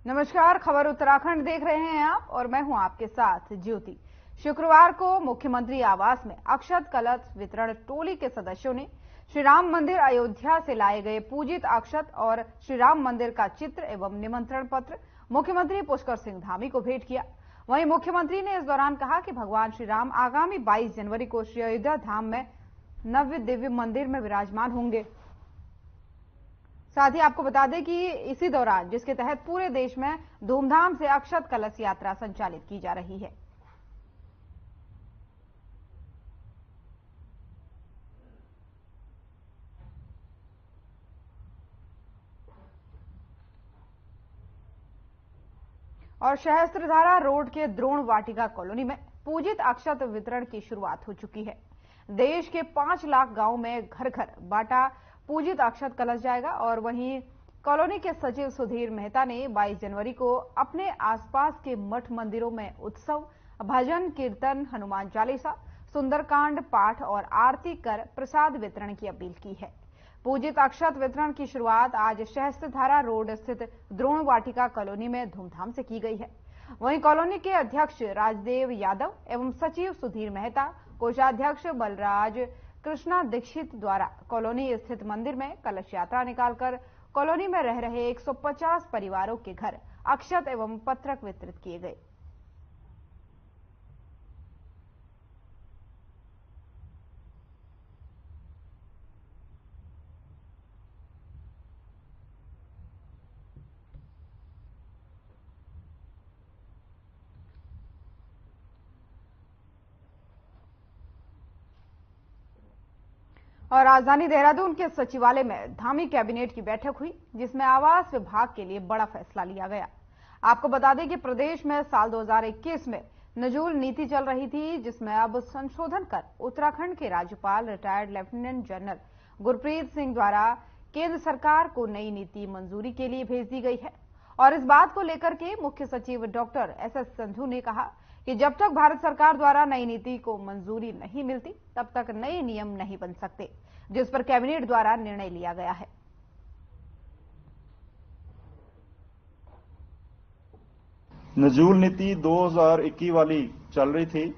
नमस्कार, खबर उत्तराखंड देख रहे हैं आप और मैं हूं आपके साथ ज्योति। शुक्रवार को मुख्यमंत्री आवास में अक्षत कलश वितरण टोली के सदस्यों ने श्री राम मंदिर अयोध्या से लाए गए पूजित अक्षत और श्री राम मंदिर का चित्र एवं निमंत्रण पत्र मुख्यमंत्री पुष्कर सिंह धामी को भेंट किया। वहीं मुख्यमंत्री ने इस दौरान कहा कि भगवान श्री राम आगामी 22 जनवरी को श्री अयोध्या धाम में नव्य दिव्य मंदिर में विराजमान होंगे। साथ ही आपको बता दें कि इसी दौरान जिसके तहत पूरे देश में धूमधाम से अक्षत कलश यात्रा संचालित की जा रही है। और सहस्त्रधारा रोड के द्रोण वाटिका कॉलोनी में पूजित अक्षत वितरण की शुरुआत हो चुकी है। देश के 5 लाख गांव में घर घर बांटा पूजित अक्षत कलश जाएगा। और वहीं कॉलोनी के सचिव सुधीर मेहता ने 22 जनवरी को अपने आसपास के मठ मंदिरों में उत्सव, भजन कीर्तन, हनुमान चालीसा, सुंदरकांड पाठ और आरती कर प्रसाद वितरण की अपील की है। पूजित अक्षत वितरण की शुरुआत आज सहस्त्रधारा रोड स्थित द्रोण वाटिका कॉलोनी में धूमधाम से की गई है। वहीं कॉलोनी के अध्यक्ष राजदेव यादव एवं सचिव सुधीर मेहता, कोषाध्यक्ष बलराज कृष्णा दीक्षित द्वारा कॉलोनी स्थित मंदिर में कलश यात्रा निकालकर कॉलोनी में रह रहे 150 परिवारों के घर अक्षत एवं पत्रक वितरित किए गए। और राजधानी देहरादून के सचिवालय में धामी कैबिनेट की बैठक हुई, जिसमें आवास विभाग के लिए बड़ा फैसला लिया गया। आपको बता दें कि प्रदेश में साल 2021 में नजूल नीति चल रही थी, जिसमें अब संशोधन कर उत्तराखंड के राज्यपाल retired lieutenant general Gurpreet Singh द्वारा केंद्र सरकार को नई नीति मंजूरी के लिए भेज दी गई है। और इस बात को लेकर के मुख्य सचिव डॉक्टर एस संधू ने कहा कि जब तक भारत सरकार द्वारा नई नीति को मंजूरी नहीं मिलती तब तक नए नियम नहीं बन सकते, जिस पर कैबिनेट द्वारा निर्णय लिया गया है। नजूल नीति 2021 वाली चल रही थी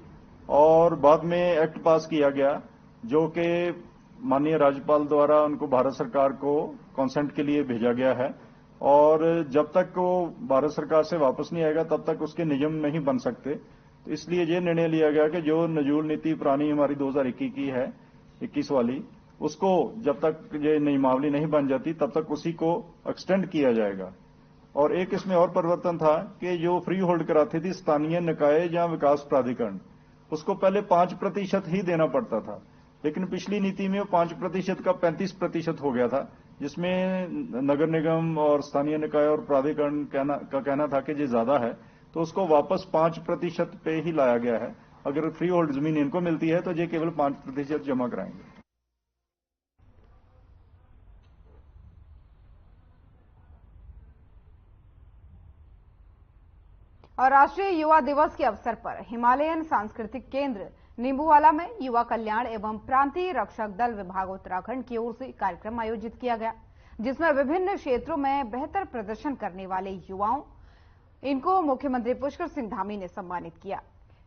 और बाद में एक्ट पास किया गया, जो कि माननीय राज्यपाल द्वारा उनको भारत सरकार को कंसेंट के लिए भेजा गया है। और जब तक वो भारत सरकार से वापस नहीं आएगा तब तक उसके नियम नहीं बन सकते। तो इसलिए ये निर्णय लिया गया कि जो नजूल नीति पुरानी हमारी 2021 की है, 21 वाली, उसको जब तक ये नियमावली नहीं बन जाती तब तक उसी को एक्सटेंड किया जाएगा। और एक इसमें और परिवर्तन था कि जो फ्री होल्ड कराती थी स्थानीय निकाय या विकास प्राधिकरण, उसको पहले 5% ही देना पड़ता था, लेकिन पिछली नीति में वो 5% का 35% हो गया था, जिसमें नगर निगम और स्थानीय निकाय और प्राधिकरण का कहना था कि ये ज्यादा है, तो उसको वापस 5% पे ही लाया गया है। अगर फ्री होल्ड जमीन इनको मिलती है तो ये केवल 5% जमा कराएंगे। और राष्ट्रीय युवा दिवस के अवसर पर हिमालयन सांस्कृतिक केंद्र नींबूवाला में युवा कल्याण एवं प्रांतीय रक्षक दल विभाग उत्तराखंड की ओर से कार्यक्रम आयोजित किया गया, जिसमें विभिन्न क्षेत्रों में बेहतर प्रदर्शन करने वाले युवाओं इनको मुख्यमंत्री पुष्कर सिंह धामी ने सम्मानित किया।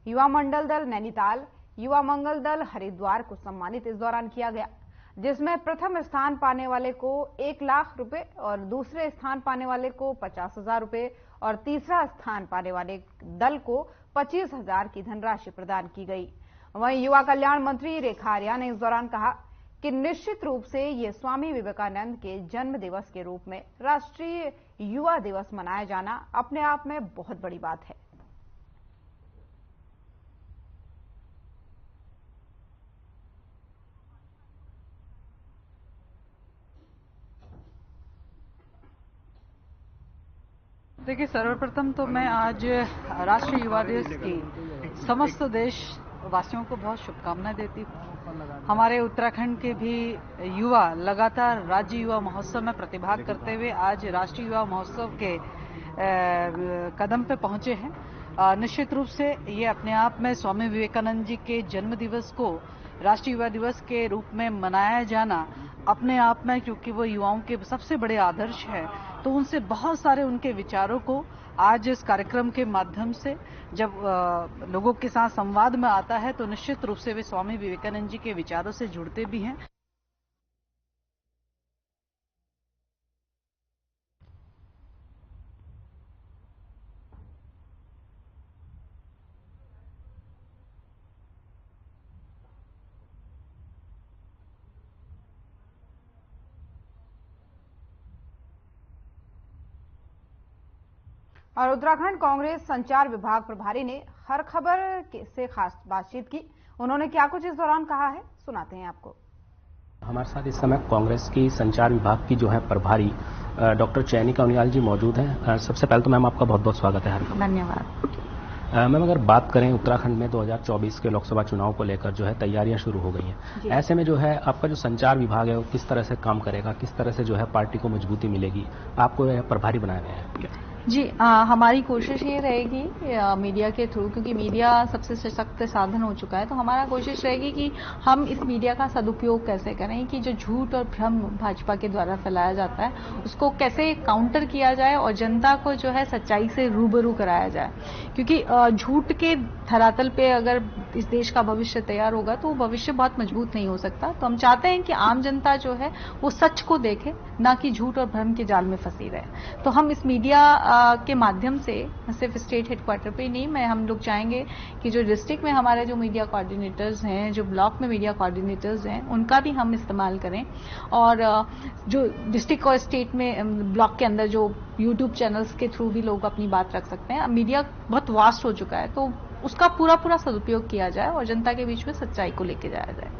युवा मंडल दल नैनीताल, युवा मंगल दल हरिद्वार को सम्मानित इस दौरान किया गया, जिसमें प्रथम स्थान पाने वाले को 1 लाख रुपए और दूसरे स्थान पाने वाले को 50,000 रुपए और तीसरा स्थान पाने वाले दल को 25,000 की धनराशि प्रदान की गई। वहीं युवा कल्याण मंत्री रेखा आर्या ने इस दौरान कहा कि निश्चित रूप से ये स्वामी विवेकानंद के जन्म दिवस के रूप में राष्ट्रीय युवा दिवस मनाया जाना अपने आप में बहुत बड़ी बात है। देखिए, सर्वप्रथम तो मैं आज राष्ट्रीय युवा दिवस की समस्त देश वासियों को बहुत शुभकामनाएं देती हूँ। हमारे उत्तराखंड के भी युवा लगातार राज्य युवा महोत्सव में प्रतिभाग करते हुए आज राष्ट्रीय युवा महोत्सव के कदम पे पहुंचे हैं। निश्चित रूप से ये अपने आप में स्वामी विवेकानंद जी के जन्म दिवस को राष्ट्रीय युवा दिवस के रूप में मनाया जाना अपने आप में, क्योंकि वो युवाओं के सबसे बड़े आदर्श है, तो उनसे बहुत सारे उनके विचारों को आज इस कार्यक्रम के माध्यम से जब लोगों के साथ संवाद में आता है तो निश्चित रूप से वे स्वामी विवेकानंद जी के विचारों से जुड़ते भी हैं। और उत्तराखंड कांग्रेस संचार विभाग प्रभारी ने हर खबर से खास बातचीत की। उन्होंने क्या कुछ इस दौरान कहा है, सुनाते हैं आपको। हमारे साथ इस समय कांग्रेस की संचार विभाग की जो है प्रभारी डॉक्टर चैनिका उनियाल जी मौजूद हैं। सबसे पहले तो मैम आपका बहुत बहुत स्वागत है हर खबर। धन्यवाद। मैम अगर बात करें उत्तराखंड में 2024 के लोकसभा चुनाव को लेकर जो है तैयारियां शुरू हो गई हैं, ऐसे में जो है आपका जो संचार विभाग है वो किस तरह से काम करेगा, किस तरह से जो है पार्टी को मजबूती मिलेगी, आपको प्रभारी बनाया गया है? जी हमारी कोशिश ये रहेगी मीडिया के थ्रू, क्योंकि मीडिया सबसे सशक्त साधन हो चुका है, तो हमारा कोशिश रहेगी कि हम इस मीडिया का सदुपयोग कैसे करें कि जो झूठ और भ्रम भाजपा के द्वारा फैलाया जाता है उसको कैसे काउंटर किया जाए और जनता को जो है सच्चाई से रूबरू कराया जाए। क्योंकि झूठ के धरातल पे अगर इस देश का भविष्य तैयार होगा तो वो भविष्य बहुत मजबूत नहीं हो सकता। तो हम चाहते हैं कि आम जनता जो है वो सच को देखे, ना कि झूठ और भ्रम के जाल में फंसी रहे। तो हम इस मीडिया के माध्यम से सिर्फ स्टेट हेडक्वार्टर पे नहीं, हम लोग चाहेंगे कि जो डिस्ट्रिक्ट में हमारे जो मीडिया कोऑर्डिनेटर्स हैं, जो ब्लॉक में मीडिया कोऑर्डिनेटर्स हैं, उनका भी हम इस्तेमाल करें। और जो डिस्ट्रिक्ट और स्टेट में ब्लॉक के अंदर जो यूट्यूब चैनल्स के थ्रू भी लोग अपनी बात रख सकते हैं। अब मीडिया बहुत वास्ट हो चुका है तो उसका पूरा सदुपयोग किया जाए और जनता के बीच में सच्चाई को लेके जाया जाए।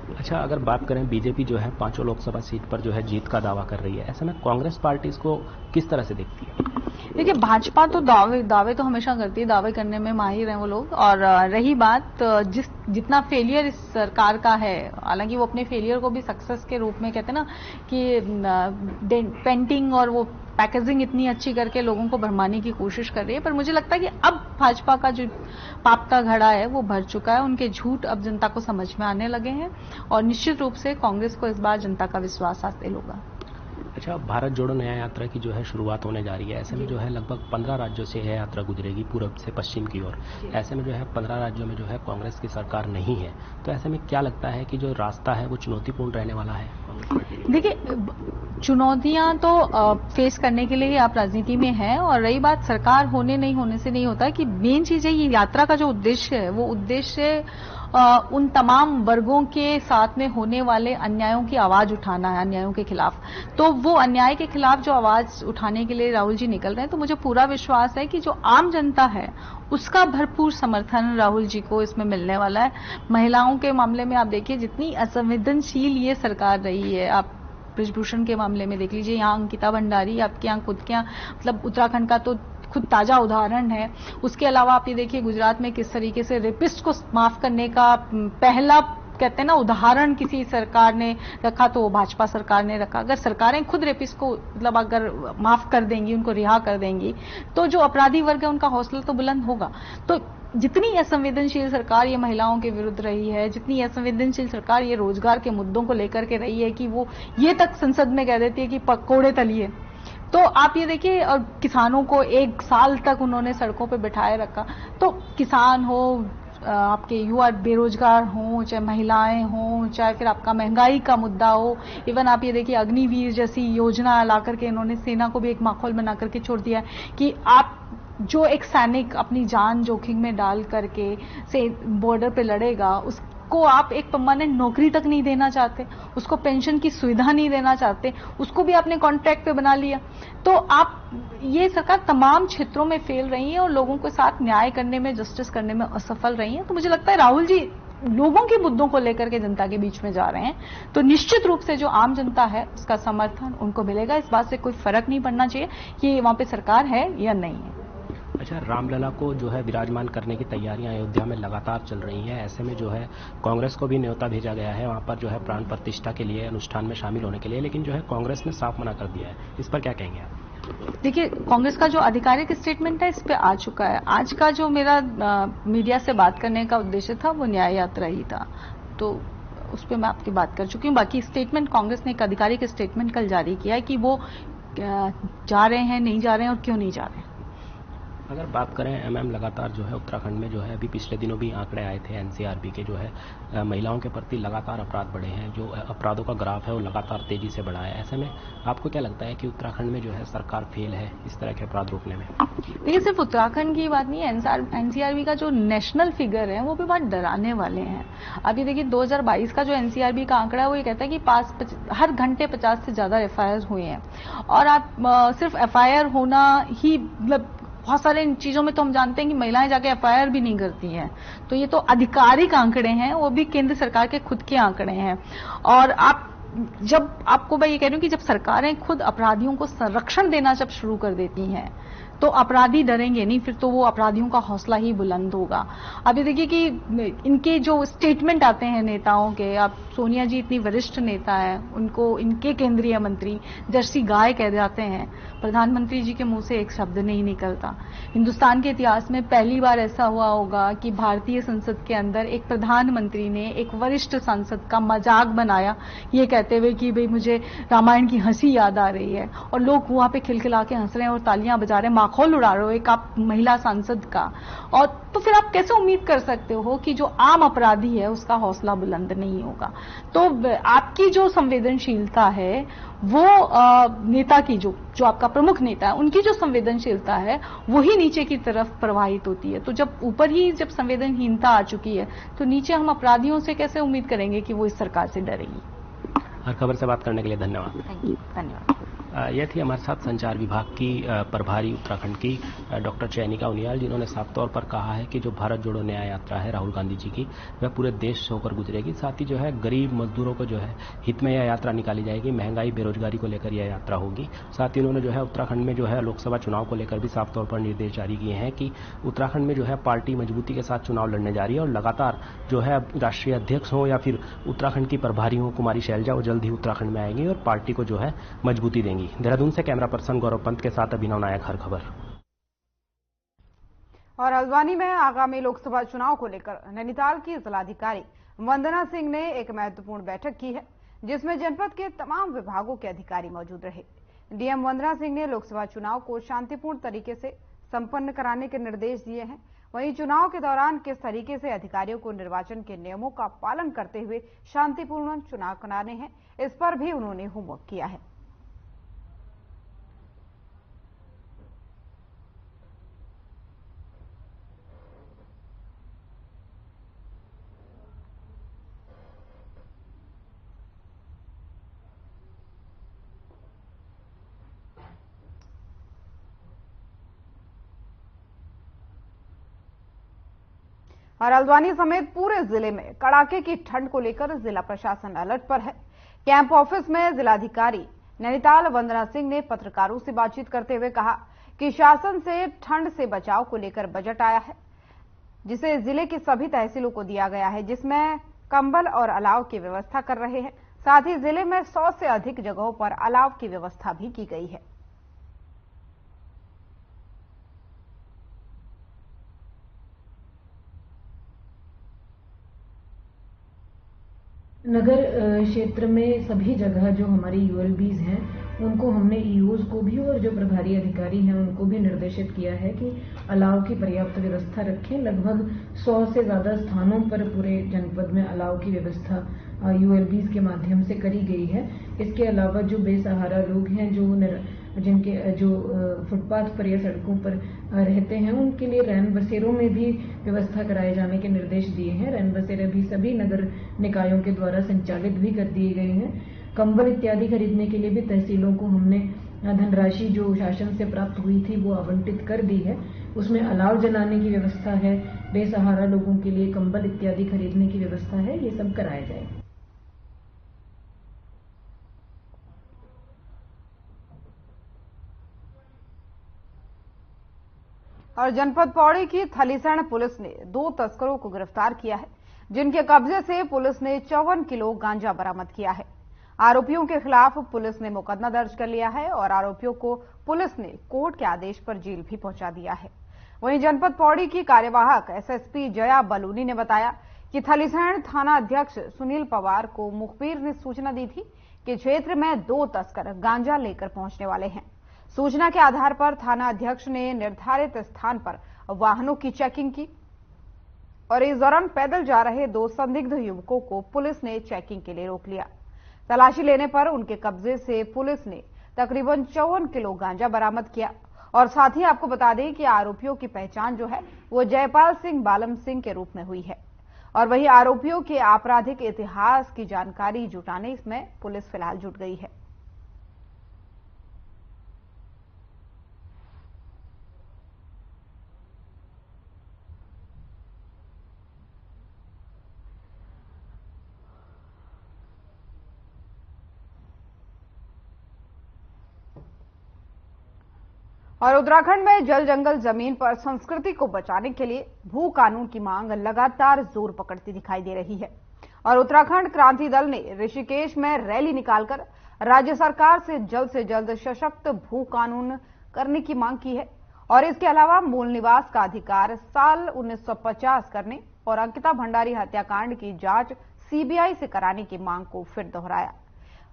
अच्छा, अगर बात करें बीजेपी जो है 5 लोकसभा सीट पर जो है जीत का दावा कर रही है, ऐसे में कांग्रेस पार्टी इसको किस तरह से देखती है? देखिए, भाजपा तो दावे तो हमेशा करती है, दावे करने में माहिर हैं वो लोग। और रही बात जितना फेलियर इस सरकार का है, हालांकि वो अपने फेलियर को भी सक्सेस के रूप में कहते हैं ना कि पेंटिंग और वो पैकेजिंग इतनी अच्छी करके लोगों को भरमाने की कोशिश कर रही है, पर मुझे लगता है कि अब भाजपा का जो पाप का घड़ा है वो भर चुका है। उनके झूठ अब जनता को समझ में आने लगे हैं और निश्चित रूप से कांग्रेस को इस बार जनता का विश्वास हासिल होगा। अच्छा, भारत जोड़ो न्याय यात्रा की जो है शुरुआत होने जा रही है, ऐसे में जो है लगभग 15 राज्यों से यह यात्रा गुजरेगी पूर्व से पश्चिम की ओर। ऐसे में जो है 15 राज्यों में जो है कांग्रेस की सरकार नहीं है, तो ऐसे में क्या लगता है कि जो रास्ता है वो चुनौतीपूर्ण रहने वाला है? देखिए, चुनौतियां तो फेस करने के लिए आप राजनीति में हैं, और रही बात सरकार होने नहीं होने से नहीं होता कि मेन चीज है ये यात्रा का जो उद्देश्य है वो उद्देश्य उन तमाम वर्गों के साथ में होने वाले अन्यायों की आवाज उठाना है, अन्यायों के खिलाफ। तो वो अन्याय के खिलाफ जो आवाज उठाने के लिए राहुल जी निकल रहे हैं, तो मुझे पूरा विश्वास है कि जो आम जनता है उसका भरपूर समर्थन राहुल जी को इसमें मिलने वाला है। महिलाओं के मामले में आप देखिए जितनी असंवेदनशील ये सरकार रही है, आप ब्रिजभूषण के मामले में देख लीजिए, यहाँ अंकिता भंडारी आपके यहाँ खुद के यहाँ मतलब उत्तराखंड का तो खुद ताजा उदाहरण है। उसके अलावा आप ये देखिए गुजरात में किस तरीके से रेपिस्ट को माफ करने का पहला कहते हैं ना उदाहरण किसी सरकार ने रखा तो वो भाजपा सरकार ने रखा। अगर सरकारें खुद रेपिस्ट को मतलब अगर माफ कर देंगी, उनको रिहा कर देंगी, तो जो अपराधी वर्ग है उनका हौसला तो बुलंद होगा। तो जितनी असंवेदनशील सरकार ये महिलाओं के विरुद्ध रही है, जितनी असंवेदनशील सरकार ये रोजगार के मुद्दों को लेकर के रही है कि वो ये तक संसद में कह देती है कि पकोड़े तलिए, तो आप ये देखिए, और किसानों को 1 साल तक उन्होंने सड़कों पे बिठाए रखा। तो किसान हो, आपके युवा बेरोजगार हो, चाहे महिलाएं हो, चाहे फिर आपका महंगाई का मुद्दा हो, इवन आप ये देखिए अग्निवीर जैसी योजना ला करके इन्होंने सेना को भी एक माहौल बना करके छोड़ दिया है कि आप जो एक सैनिक अपनी जान जोखिम में डाल करके से बॉर्डर पे लड़ेगा, उसको आप एक परमानेंट नौकरी तक नहीं देना चाहते, उसको पेंशन की सुविधा नहीं देना चाहते, उसको भी आपने कॉन्ट्रैक्ट पे बना लिया। तो आप ये सरकार तमाम क्षेत्रों में फेल रही है और लोगों के साथ न्याय करने में, जस्टिस करने में असफल रही है। तो मुझे लगता है राहुल जी लोगों के मुद्दों को लेकर के जनता के बीच में जा रहे हैं, तो निश्चित रूप से जो आम जनता है उसका समर्थन उनको मिलेगा। इस बात से कोई फर्क नहीं पड़ना चाहिए कि वहां पे सरकार है या नहीं है। अच्छा, रामलला को जो है विराजमान करने की तैयारियां अयोध्या में लगातार चल रही हैं। ऐसे में जो है कांग्रेस को भी न्योता भेजा गया है वहां पर जो है प्राण प्रतिष्ठा के लिए, अनुष्ठान में शामिल होने के लिए, लेकिन जो है कांग्रेस ने साफ मना कर दिया है। इस पर क्या कहेंगे आप? देखिए, कांग्रेस का जो आधिकारिक स्टेटमेंट है इस पे आ चुका है। आज का जो मेरा मीडिया से बात करने का उद्देश्य था वो न्याय यात्रा ही था, तो उस पर मैं आपकी बात कर चुकी हूँ। बाकी स्टेटमेंट कांग्रेस ने एक आधिकारिक स्टेटमेंट कल जारी किया है कि वो जा रहे हैं, नहीं जा रहे हैं और क्यों नहीं जा रहे हैं। अगर बात करें एमएम, लगातार जो है उत्तराखंड में जो है अभी पिछले दिनों भी आंकड़े आए थे एनसीआरबी के, जो है महिलाओं के प्रति लगातार अपराध बढ़े हैं, जो अपराधों का ग्राफ है वो लगातार तेजी से बढ़ा है। ऐसे में आपको क्या लगता है कि उत्तराखंड में जो है सरकार फेल है इस तरह के अपराध रोकने में? देखिए, सिर्फ उत्तराखंड की बात नहीं है, एनसीआरबी का जो नेशनल फिगर है वो भी बहुत डराने वाले हैं। अभी देखिए 2022 का जो एनसीआरबी का आंकड़ा है वो ये कहता है कि हर घंटे 50 से ज्यादा एफआईआर हुए हैं। और आप सिर्फ एफआईआर होना ही, मतलब बहुत सारे इन चीजों में तो हम जानते हैं कि महिलाएं जाके एफआईआर भी नहीं करती हैं, तो ये तो आधिकारिक आंकड़े हैं, वो भी केंद्र सरकार के खुद के आंकड़े हैं। और आपको मैं ये कह रही हूं कि जब सरकारें खुद अपराधियों को संरक्षण देना जब शुरू कर देती हैं तो अपराधी डरेंगे नहीं, फिर तो वो अपराधियों का हौसला ही बुलंद होगा। अभी देखिए कि इनके जो स्टेटमेंट आते हैं नेताओं के, आप सोनिया जी इतनी वरिष्ठ नेता है, उनको इनके केंद्रीय मंत्री जर्सी गाय कह जाते हैं, प्रधानमंत्री जी के मुंह से एक शब्द नहीं निकलता। हिंदुस्तान के इतिहास में पहली बार ऐसा हुआ होगा कि भारतीय संसद के अंदर एक प्रधानमंत्री ने एक वरिष्ठ सांसद का मजाक बनाया, ये कहते हुए कि भाई मुझे रामायण की हंसी याद आ रही है, और लोग वहां पे खिलखिला के हंस रहे हैं और तालियां बजा रहे हैं, माखौल उड़ा रहे हो एक आप महिला सांसद का। और तो फिर आप कैसे उम्मीद कर सकते हो कि जो आम अपराधी है उसका हौसला बुलंद नहीं होगा? तो आपकी जो संवेदनशीलता है वो नेता की, जो आपका प्रमुख नेता है उनकी जो संवेदनशीलता है वही नीचे की तरफ प्रवाहित होती है। तो जब ऊपर ही जब संवेदनहीनता आ चुकी है तो नीचे हम अपराधियों से कैसे उम्मीद करेंगे कि वो इस सरकार से डरेगी? हर खबर से बात करने के लिए धन्यवाद। धन्यवाद। यह थी हमारे साथ संचार विभाग की प्रभारी उत्तराखंड की डॉक्टर चयनिका उनियाल, जिन्होंने साफ तौर पर कहा है कि जो भारत जोड़ो न्याय यात्रा है राहुल गांधी जी की, वह पूरे देश से होकर गुजरेगी। साथ ही जो है गरीब मजदूरों को जो है हित में यह यात्रा निकाली जाएगी, महंगाई बेरोजगारी को लेकर यह यात्रा होगी। साथ ही उन्होंने जो है उत्तराखंड में जो है लोकसभा चुनाव को लेकर भी साफ तौर पर निर्देश जारी किए हैं कि उत्तराखंड में जो है पार्टी मजबूती के साथ चुनाव लड़ने जा रही है और लगातार जो है राष्ट्रीय अध्यक्ष हो या फिर उत्तराखंड की प्रभारी हो कुमारी शैलजा, वो जल्द ही उत्तराखंड में आएंगी और पार्टी को जो है मजबूती देंगी। देहरादून से कैमरा पर्सन गौरव पंत के साथ अभिनव नायक, हर खबर। और हल्द्वानी में आगामी लोकसभा चुनाव को लेकर नैनीताल की जिलाधिकारी वंदना सिंह ने एक महत्वपूर्ण बैठक की है, जिसमें जनपद के तमाम विभागों के अधिकारी मौजूद रहे। डीएम वंदना सिंह ने लोकसभा चुनाव को शांतिपूर्ण तरीके से संपन्न कराने के निर्देश दिए हैं। वहीं चुनाव के दौरान किस तरीके से अधिकारियों को निर्वाचन के नियमों का पालन करते हुए शांतिपूर्ण चुनाव कराने हैं, इस पर भी उन्होंने होमवर्क किया है। और हल्द्वानी समेत पूरे जिले में कड़ाके की ठंड को लेकर जिला प्रशासन अलर्ट पर है। कैंप ऑफिस में जिलाधिकारी नैनीताल वंदना सिंह ने पत्रकारों से बातचीत करते हुए कहा कि शासन से ठंड से बचाव को लेकर बजट आया है, जिसे जिले की सभी तहसीलों को दिया गया है, जिसमें कंबल और अलाव की व्यवस्था कर रहे हैं। साथ ही जिले में 100 से अधिक जगहों पर अलाव की व्यवस्था भी की गई है। नगर क्षेत्र में सभी जगह जो हमारी यूएलबीज हैं उनको हमने ईओज को भी और जो प्रभारी अधिकारी हैं उनको भी निर्देशित किया है कि अलाव की पर्याप्त व्यवस्था रखें। लगभग 100 से ज्यादा स्थानों पर पूरे जनपद में अलाव की व्यवस्था यूएलबीज के माध्यम से करी गई है। इसके अलावा जो बेसहारा लोग हैं, जो फुटपाथ पर या सड़कों पर रहते हैं, उनके लिए रैन बसेरों में भी व्यवस्था कराए जाने के निर्देश दिए हैं। रैन बसेरे भी सभी नगर निकायों के द्वारा संचालित भी कर दिए गए हैं। कंबल इत्यादि खरीदने के लिए भी तहसीलों को हमने धनराशि जो शासन से प्राप्त हुई थी वो आवंटित कर दी है। उसमें अलाव जलाने की व्यवस्था है, बेसहारा लोगों के लिए कंबल इत्यादि खरीदने की व्यवस्था है, ये सब कराया जाए। और जनपद पौड़ी की थलीसैंण पुलिस ने 2 तस्करों को गिरफ्तार किया है, जिनके कब्जे से पुलिस ने 54 किलो गांजा बरामद किया है। आरोपियों के खिलाफ पुलिस ने मुकदमा दर्ज कर लिया है और आरोपियों को पुलिस ने कोर्ट के आदेश पर जेल भी पहुंचा दिया है। वहीं जनपद पौड़ी की कार्यवाहक एसएसपी जया बलूनी ने बताया कि थलीसैंण थाना अध्यक्ष सुनील पवार को मुखबिर ने सूचना दी थी कि क्षेत्र में 2 तस्कर गांजा लेकर पहुंचने वाले हैं। सूचना के आधार पर थाना अध्यक्ष ने निर्धारित स्थान पर वाहनों की चेकिंग की और इस दौरान पैदल जा रहे 2 संदिग्ध युवकों को पुलिस ने चेकिंग के लिए रोक लिया। तलाशी लेने पर उनके कब्जे से पुलिस ने तकरीबन 54 किलो गांजा बरामद किया और साथ ही आपको बता दें कि आरोपियों की पहचान जो है वो जयपाल सिंह बालम सिंह के रूप में हुई है और वही आरोपियों के आपराधिक इतिहास की जानकारी जुटाने इसमें पुलिस फिलहाल जुट गई है। और उत्तराखंड में जल जंगल जमीन पर संस्कृति को बचाने के लिए भू कानून की मांग लगातार जोर पकड़ती दिखाई दे रही है और उत्तराखंड क्रांति दल ने ऋषिकेश में रैली निकालकर राज्य सरकार से जल्द सशक्त भू कानून करने की मांग की है और इसके अलावा मूल निवास का अधिकार साल 1950 करने और अंकिता भंडारी हत्याकांड की जांच सीबीआई से कराने की मांग को फिर दोहराया।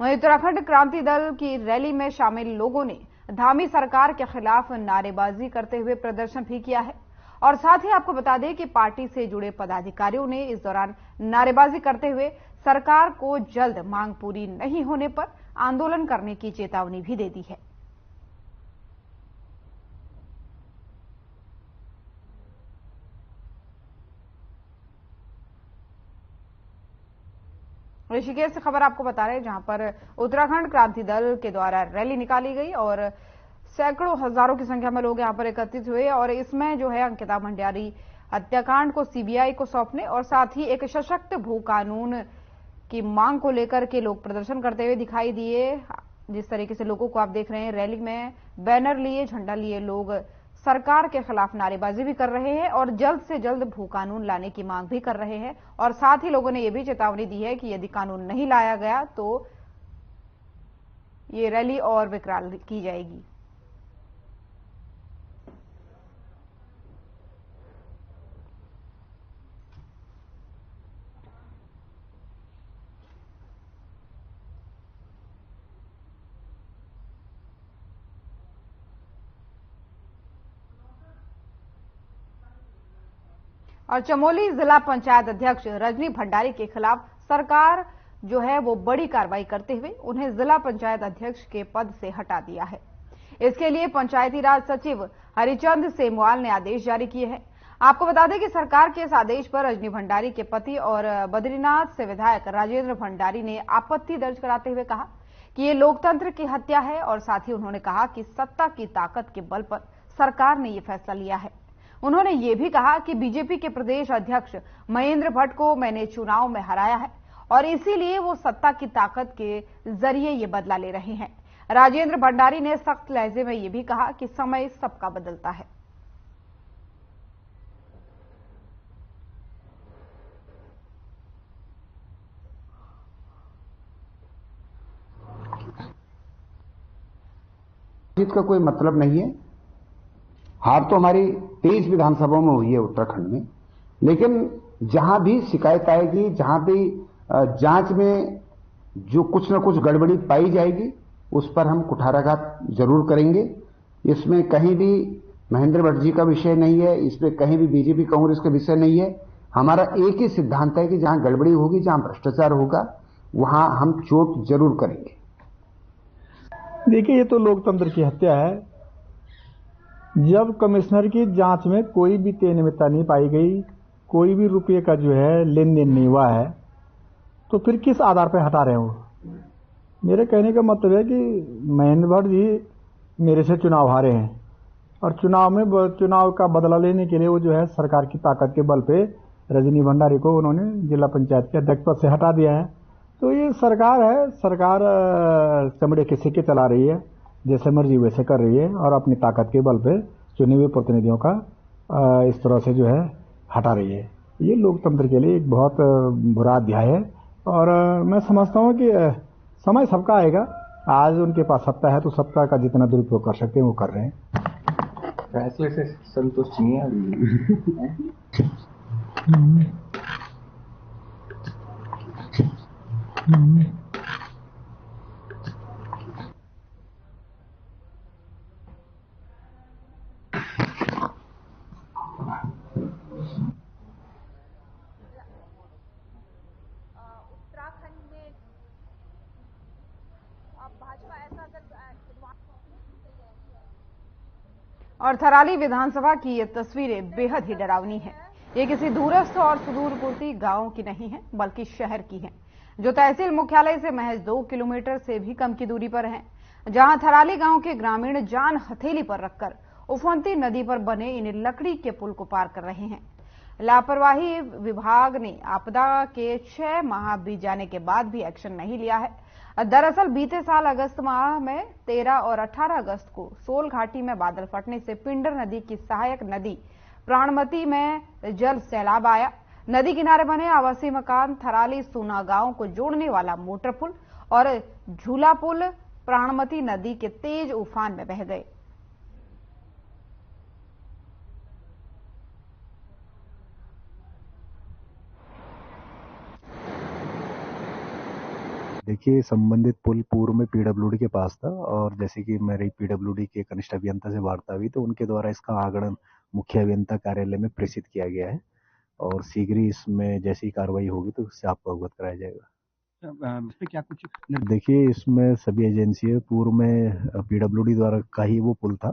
वहीं उत्तराखंड क्रांति दल की रैली में शामिल लोगों ने धामी सरकार के खिलाफ नारेबाजी करते हुए प्रदर्शन भी किया है और साथ ही आपको बता दें कि पार्टी से जुड़े पदाधिकारियों ने इस दौरान नारेबाजी करते हुए सरकार को जल्द मांग पूरी नहीं होने पर आंदोलन करने की चेतावनी भी दे दी है। ऋषिकेश से खबर आपको बता रहे हैं जहां पर उत्तराखंड क्रांति दल के द्वारा रैली निकाली गई और सैकड़ों हजारों की संख्या में लोग यहां पर एकत्रित हुए और इसमें जो है अंकिता भंडारी हत्याकांड को सीबीआई को सौंपने और साथ ही एक सशक्त भू कानून की मांग को लेकर के लोग प्रदर्शन करते हुए दिखाई दिए। जिस तरीके से लोगों को आप देख रहे हैं रैली में बैनर लिए झंडा लिए लोग सरकार के खिलाफ नारेबाजी भी कर रहे हैं और जल्द से जल्द भू कानून लाने की मांग भी कर रहे हैं और साथ ही लोगों ने यह भी चेतावनी दी है कि यदि कानून नहीं लाया गया तो ये रैली और विकराल की जाएगी। और चमोली जिला पंचायत अध्यक्ष रजनी भंडारी के खिलाफ सरकार जो है वो बड़ी कार्रवाई करते हुए उन्हें जिला पंचायत अध्यक्ष के पद से हटा दिया है। इसके लिए पंचायती राज सचिव हरिचंद सेमवाल ने आदेश जारी किए हैं। आपको बता दें कि सरकार के इस आदेश पर रजनी भंडारी के पति और बद्रीनाथ से विधायक राजेंद्र भंडारी ने आपत्ति दर्ज कराते हुए कहा कि ये लोकतंत्र की हत्या है और साथ ही उन्होंने कहा कि सत्ता की ताकत के बल पर सरकार ने ये फैसला लिया है। उन्होंने ये भी कहा कि बीजेपी के प्रदेश अध्यक्ष महेंद्र भट्ट को मैंने चुनाव में हराया है और इसीलिए वो सत्ता की ताकत के जरिए ये बदला ले रहे हैं। राजेंद्र भंडारी ने सख्त लहजे में ये भी कहा कि समय सबका बदलता है। जीत का कोई मतलब नहीं है। हार तो हमारी 23 विधानसभाओं में हुई है उत्तराखंड में, लेकिन जहां भी शिकायत आएगी, जहां भी जांच में जो कुछ न कुछ गड़बड़ी पाई जाएगी उस पर हम कुठाराघात जरूर करेंगे। इसमें कहीं भी महेंद्र भट्ट जी का विषय नहीं है, इसमें कहीं भी बीजेपी कांग्रेस का विषय नहीं है। हमारा एक ही सिद्धांत है कि जहां गड़बड़ी होगी, जहां भ्रष्टाचार होगा, वहां हम चोट जरूर करेंगे। देखिए, ये तो लोकतंत्र की हत्या है। जब कमिश्नर की जांच में कोई भी अनियमितता नहीं पाई गई, कोई भी रुपये का जो है लेन देन नहीं हुआ है, तो फिर किस आधार पर हटा रहे हो? मेरे कहने का मतलब है कि महेंद्र भट्ट जी मेरे से चुनाव हारे हैं और चुनाव का बदला लेने के लिए वो जो है सरकार की ताकत के बल पे रजनी भंडारी को उन्होंने जिला पंचायत के अध्यक्ष पद से हटा दिया है। तो ये सरकार है, सरकार चमड़े के सिक्के चला रही है, जैसे मर्जी वैसे कर रही है और अपनी ताकत के बल पे चुने हुए प्रतिनिधियों का इस तरह से जो है हटा रही है। ये लोकतंत्र के लिए एक बहुत बुरा अध्याय है और मैं समझता हूँ कि समय सबका आएगा। आज उनके पास सत्ता है तो सत्ता का जितना दुरुपयोग कर सकते हैं वो कर रहे हैं। फैसले से संतुष्ट नहीं है। और थराली विधानसभा की ये तस्वीरें बेहद ही डरावनी हैं। ये किसी दूरस्थ और सुदूरवर्ती गांव की नहीं है, बल्कि शहर की है, जो तहसील मुख्यालय से महज 2 किलोमीटर से भी कम की दूरी पर है, जहां थराली गांव के ग्रामीण जान हथेली पर रखकर उफनती नदी पर बने इन लकड़ी के पुल को पार कर रहे हैं। लापरवाही विभाग ने आपदा के 6 माह बीत जाने के बाद भी एक्शन नहीं लिया है। दरअसल बीते साल अगस्त माह में 13 और 18 अगस्त को सोल घाटी में बादल फटने से पिंडर नदी की सहायक नदी प्राणमती में जल सैलाब आया। नदी किनारे बने आवासीय मकान, थराली सूना गांव को जोड़ने वाला मोटर पुल और झूला पुल प्राणमती नदी के तेज उफान में बह गए। देखिए, संबंधित पुल पूर्व में पीडब्ल्यूडी के पास था और जैसे कि मेरी पीडब्ल्यूडी के कनिष्ठ अभियंता से वार्ता हुई तो उनके द्वारा इसका आगणन मुख्य अभियंता कार्यालय में प्रेषित किया गया है और शीघ्र ही इसमें जैसी कार्रवाई होगी तो उससे आपको अवगत कराया जाएगा। इसमें क्या कुछ देखिए, इसमें सभी एजेंसी पूर्व में पीडब्ल्यूडी द्वारा का ही वो पुल था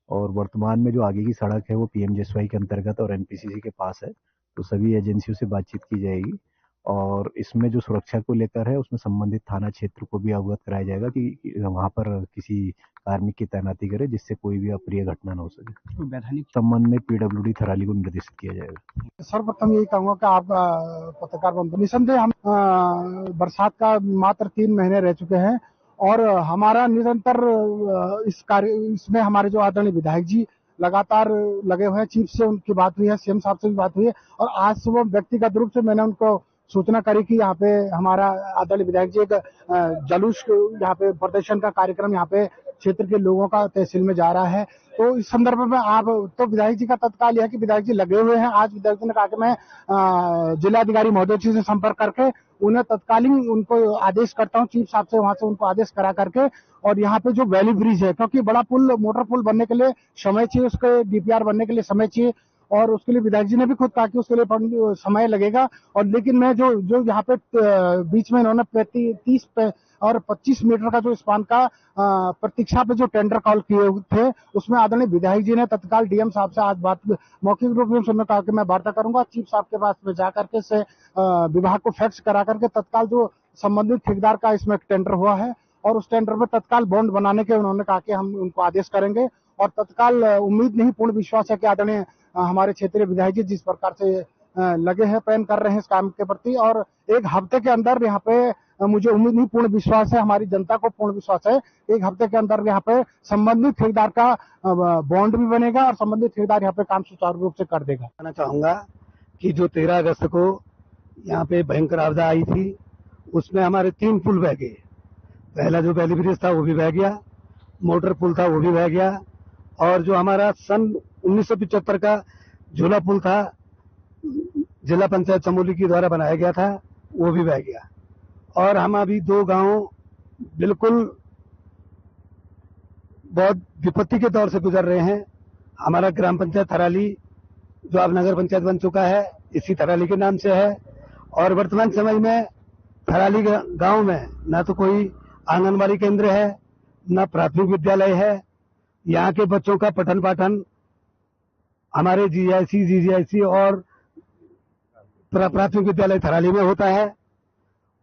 और वर्तमान में जो आगे की सड़क है वो पीएमजीएसवाई के अंतर्गत और एनपीसीसी के पास है, तो सभी एजेंसियों से बातचीत की जाएगी और इसमें जो सुरक्षा को लेकर है उसमें संबंधित थाना क्षेत्र को भी अवगत कराया जाएगा कि वहां पर किसी कार्मिक की तैनाती करे जिससे कोई भी अप्रिय घटना न हो सके। संबंध में पीडब्ल्यूडी थराली को निर्देशित किया जाएगा। सर्वप्रथम यही कहूंगा कि आप पत्रकार बंधु, निसंदेह हम बरसात का मात्र 3 महीने रह चुके हैं और हमारा निरंतर इसमें हमारे जो आदरणीय विधायक जी लगातार लगे हुए हैं। चीफ से उनकी बात हुई है, सीएम साहब से भी बात हुई है और आज सुबह व्यक्तिगत रूप से मैंने उनको सूचना करी कि यहाँ पे हमारा आदरणीय विधायक जी एक जुलूस यहाँ पे प्रदर्शन का कार्यक्रम यहाँ पे क्षेत्र के लोगों का तहसील में जा रहा है। तो इस संदर्भ में आप तो विधायक जी का तत्काल यह कि विधायक जी लगे हुए हैं। आज विधायक जी ने कहा कि मैं जिलाधिकारी महोदय जी से संपर्क करके उन्हें तत्कालीन उनको आदेश करता हूँ, चीफ साहब से वहां से उनको आदेश करा करके और यहाँ पे जो वैली ब्रिज है, क्योंकि बड़ा पुल मोटर पुल बनने के लिए समय चाहिए, उसके डीपीआर बनने के लिए समय चाहिए और उसके लिए विधायक जी ने भी खुद कहा कि उसके लिए समय लगेगा। और लेकिन मैं जो यहाँ पे बीच में इन्होंने 30 और 25 मीटर का जो स्पान का प्रतीक्षा पे जो टेंडर कॉल किए थे उसमें आदरणीय विधायक जी ने तत्काल डीएम साहब से आज बात मौखिक रूप में उन्होंने कहा कि मैं वार्ता करूंगा, चीफ साहब के पास में जा करके से विभाग को फैक्स करा करके तत्काल जो संबंधित ठेकेदार का इसमें टेंडर हुआ है और उस टेंडर में तत्काल बॉन्ड बनाने के उन्होंने कहा कि हम उनको आदेश करेंगे और तत्काल उम्मीद नहीं पूर्ण विश्वास है कि आदरणीय हमारे क्षेत्रीय विधायक जी जिस प्रकार से लगे हैं पैन कर रहे हैं इस काम के प्रति और 1 हफ्ते के अंदर यहाँ पे मुझे उम्मीद नहीं पूर्ण विश्वास है, हमारी जनता को पूर्ण विश्वास है 1 हफ्ते के अंदर यहाँ पे संबंधित ठेकेदार का बॉन्ड भी बनेगा और संबंधित ठेकेदार यहाँ पे काम सुचारू रूप से कर देगा। कहना चाहूंगा कि जो 13 अगस्त को यहाँ पे भयंकर आपदा आई थी उसमें हमारे 3 पुल बह गए। पहला जो वैली ब्रिज था वो भी बह गया, मोटर पुल था वो भी बह गया और जो हमारा सन 1975 का झूला पुल था जिला पंचायत चमोली के द्वारा बनाया गया था वो भी बह गया और हम अभी 2 गांव बिल्कुल बहुत विपत्ति के दौर से गुजर रहे हैं। हमारा ग्राम पंचायत थराली जो अब नगर पंचायत बन चुका है इसी थराली के नाम से है और वर्तमान समय में थराली गांव में ना तो कोई आंगनबाड़ी केंद्र है ना प्राथमिक विद्यालय है। यहाँ के बच्चों का पठन पाठन हमारे जीजीआईसी और प्राथमिक विद्यालय थराली में होता है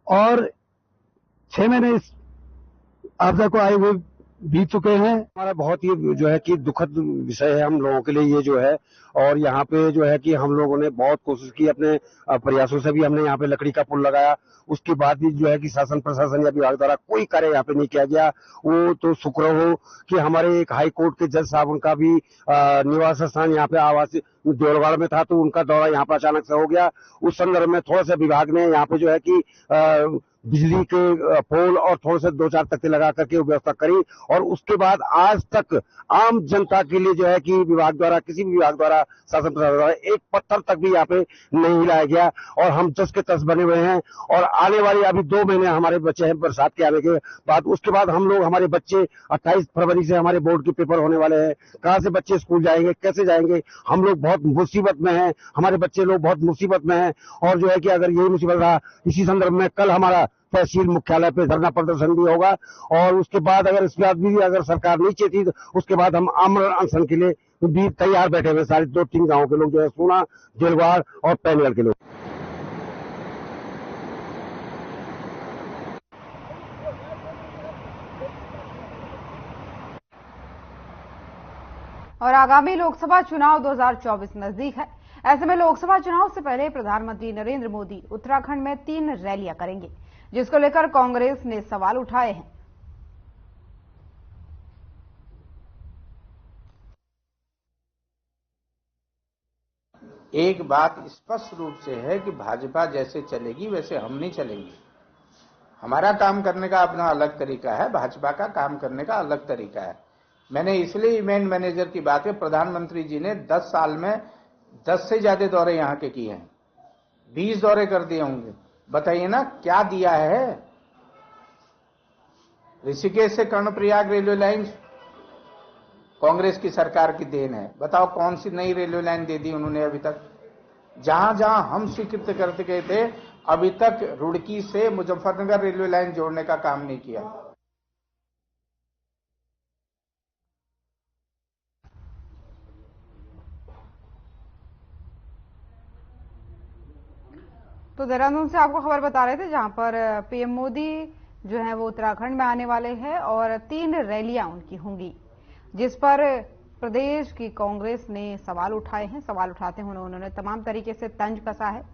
और 6 महीने इस आपदा को आए हुए बीत चुके हैं। हमारा बहुत ही जो है कि दुखद विषय है हम लोगों के लिए ये जो है और यहाँ पे जो है कि हम लोगों ने बहुत कोशिश की, अपने प्रयासों से भी हमने यहाँ पे लकड़ी का पुल लगाया, उसके बाद भी जो है कि शासन प्रशासन या विभाग द्वारा कोई कार्य यहाँ पे नहीं किया गया। वो तो शुक्र हो कि हमारे एक हाई कोर्ट के जज साहब उनका भी निवास स्थान यहाँ पे आवासीय देवलवाड़ में था तो उनका दौरा यहाँ पर अचानक से हो गया। उस संदर्भ में थोड़ा सा विभाग ने यहाँ पे जो है कि बिजली के पोल और थोड़े से 2-4 तख्ते लगा करके व्यवस्था करी। और उसके बाद आज तक आम जनता के लिए जो है कि विभाग द्वारा, किसी भी विभाग द्वारा, शासन प्रशासन द्वारा एक पत्थर तक भी यहाँ पे नहीं हिलाया गया और हम जस के तस बने हुए हैं। और आने वाली अभी 2 महीने हमारे बच्चे हैं बरसात के आने के बाद। उसके बाद हम लोग, हमारे बच्चे 28 फरवरी से हमारे बोर्ड के पेपर होने वाले हैं। कहाँ से बच्चे स्कूल जाएंगे, कैसे जाएंगे? हम लोग बहुत मुसीबत में हैं, हमारे बच्चे लोग बहुत मुसीबत में हैं। और जो है कि अगर यही मुसीबत रहा, इसी संदर्भ में कल हमारा तहसील मुख्यालय पे धरना प्रदर्शन भी होगा। और उसके बाद अगर इसके बाद भी अगर सरकार नहीं चेती तो उसके बाद हम आमरण अनशन के लिए भी तैयार बैठे हुए, सारे 2-3 गांव के लोग जो है, सोना, जेलवाड़ और पैनगढ़ के लोग। और आगामी लोकसभा चुनाव 2024 नजदीक है। ऐसे में लोकसभा चुनाव से पहले प्रधानमंत्री नरेंद्र मोदी उत्तराखंड में 3 रैलियां करेंगे, जिसको लेकर कांग्रेस ने सवाल उठाए हैं। एक बात स्पष्ट रूप से है कि भाजपा जैसे चलेगी वैसे हम नहीं चलेंगे। हमारा काम करने का अपना अलग तरीका है, भाजपा का काम करने का अलग तरीका है। मैंने इसलिए इवेंट मैनेजर की बात है, प्रधानमंत्री जी ने 10 साल में 10 से ज्यादा दौरे यहाँ के किए हैं, 20 दौरे कर दिए होंगे। बताइए ना क्या दिया है। ऋषिकेश से कर्णप्रयाग रेलवे लाइन कांग्रेस की सरकार की देन है। बताओ कौन सी नई रेलवे लाइन दे दी उन्होंने अभी तक? जहां जहां हम स्वीकृत करते गए थे, अभी तक रुड़की से मुजफ्फरनगर रेलवे लाइन जोड़ने का काम नहीं किया। तो देहरादून से आपको खबर बता रहे थे, जहां पर पीएम मोदी जो है वो उत्तराखंड में आने वाले हैं और 3 रैलियां उनकी होंगी, जिस पर प्रदेश की कांग्रेस ने सवाल उठाए हैं। सवाल उठाते हुए उन्होंने तमाम तरीके से तंज कसा है।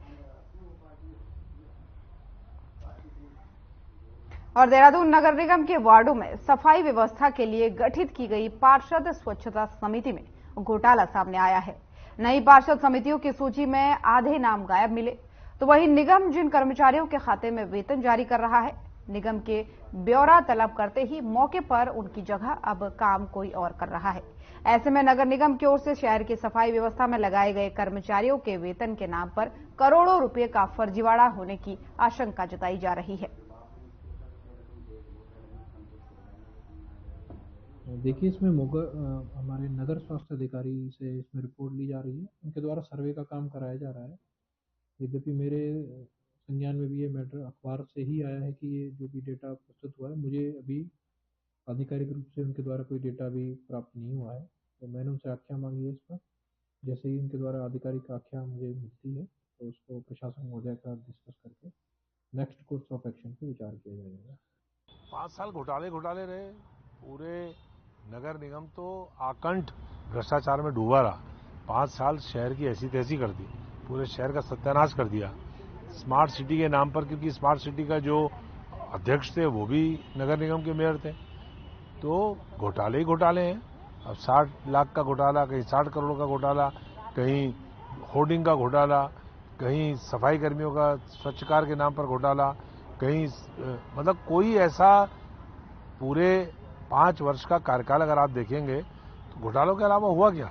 और देहरादून नगर निगम के वार्डों में सफाई व्यवस्था के लिए गठित की गई पार्षद स्वच्छता समिति में घोटाला सामने आया है। नई पार्षद समितियों की सूची में आधे नाम गायब मिले, तो वहीं निगम जिन कर्मचारियों के खाते में वेतन जारी कर रहा है, निगम के ब्यौरा तलब करते ही मौके पर उनकी जगह अब काम कोई और कर रहा है। ऐसे में नगर निगम की ओर से शहर की सफाई व्यवस्था में लगाए गए कर्मचारियों के वेतन के नाम पर करोड़ों रुपए का फर्जीवाड़ा होने की आशंका जताई जा रही है। देखिए, इसमें हमारे नगर स्वास्थ्य अधिकारी से इसमें रिपोर्ट ली जा रही है, उनके द्वारा सर्वे का काम कराया जा रहा है। यद्यपि मेरे संज्ञान में भी ये मैटर अखबार से ही आया है कि ये जो भी डेटा प्रस्तुत हुआ है, मुझे अभी आधिकारिक रूप से उनके द्वारा कोई डेटा भी प्राप्त नहीं हुआ है। तो मैंने उनसे आख्या मांगी है इस पर। जैसे ही उनके द्वारा आधिकारिक आख्या मुझे मिलती है तो उसको प्रशासन महोदय का डिस्कस करके नेक्स्ट कोर्स ऑफ एक्शन पे विचार किया जाएगा। 5 साल घोटाले रहे, पूरे नगर निगम तो आकंठ भ्रष्टाचार में डूबा रहा। 5 साल शहर की ऐसी तैसी कर दी, पूरे शहर का सत्यानाश कर दिया। स्मार्ट सिटी के नाम पर, क्योंकि स्मार्ट सिटी का जो अध्यक्ष थे वो भी नगर निगम के मेयर थे, तो घोटाले ही घोटाले हैं। अब 60 लाख का घोटाला, कहीं 60 करोड़ का घोटाला, कहीं होर्डिंग का घोटाला, कहीं सफाई कर्मियों का स्वच्छकार के नाम पर घोटाला, कहीं मतलब कोई ऐसा पूरे 5 वर्ष का कार्यकाल अगर आप देखेंगे तो घोटालों के अलावा हुआ क्या?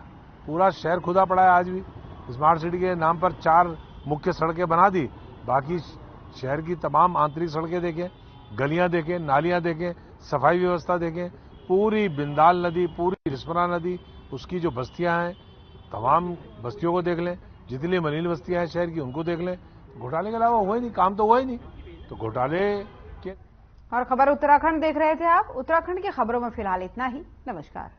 पूरा शहर खुदा पड़ा है। आज भी स्मार्ट सिटी के नाम पर 4 मुख्य सड़कें बना दी, बाकी शहर की तमाम आंतरिक सड़कें देखें, गलियां देखें, नालियां देखें, सफाई व्यवस्था देखें, पूरी बिंदाल नदी, पूरी रिस्पना नदी, उसकी जो बस्तियां हैं, तमाम बस्तियों को देख लें, जितनी मलिन बस्तियां हैं शहर की उनको देख लें। घोटाले के अलावा हुआ ही नहीं, काम तो हुआ ही नहीं। तो घोटाले के और खबर उत्तराखंड देख रहे थे आप। उत्तराखंड की खबरों में फिलहाल इतना ही। नमस्कार।